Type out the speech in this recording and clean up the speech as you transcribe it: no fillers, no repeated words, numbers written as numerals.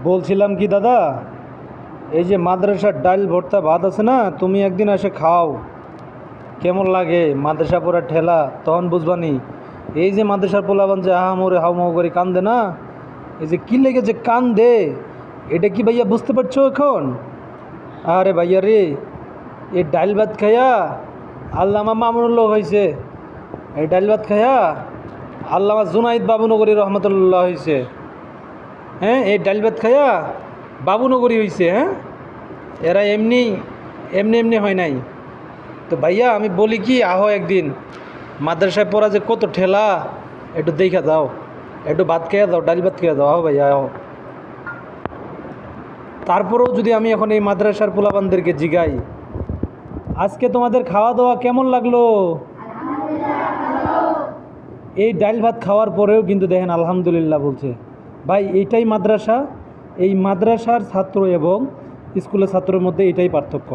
বলছিলাম কি দাদা, এই যে মাদ্রাসার ডাল ভর্তা ভাত আছে না, তুমি একদিন এসে খাও, কেমন লাগে মাদ্রাসা পড়া ঠেলা, তখন বুঝবানি। এই যে মাদ্রাসার পোলাবান যে আহামরে হাউমাউ করে কান্দে না, এই যে কী লেগে যে কান্দে, এটা কি ভাইয়া বুঝতে পারছো এখন? আরে ভাইয়া রে, এই ডাল ভাত খাইয়া আল্লামা মামুনুল্লাহ হয়েছে, এই ডাল ভাত খাইয়া আল্লামা জুনাইদ বাবুনগরী রহমতুল্লাহ হয়েছে। হ্যাঁ, এই ডাল ভাত খাইয়া বাবুনগরী হয়েছে। হ্যাঁ, এরা এমনি এমনি এমনি হয় নাই। তো ভাইয়া আমি বলি কি, আহো একদিন, মাদ্রাসায় পড়া যে কত ঠেলা, একটু দেখা যাও, একটু ভাত খেয়ে দাও, ডাল ভাত খেয়ে দাও, আহো ভাইয়া আহো। তারপরেও যদি আমি এখন এই মাদ্রাসার পোলাপানদেরকে জিগাই, আজকে তোমাদের খাওয়া দাওয়া কেমন লাগলো, এই ডাল ভাত খাওয়ার পরেও কিন্তু দেখেন আলহামদুলিল্লাহ বলছে। ভাই এইটাই মাদ্রাসা, এই মাদ্রাসার ছাত্র এবং স্কুলের ছাত্রের মধ্যে এটাই পার্থক্য।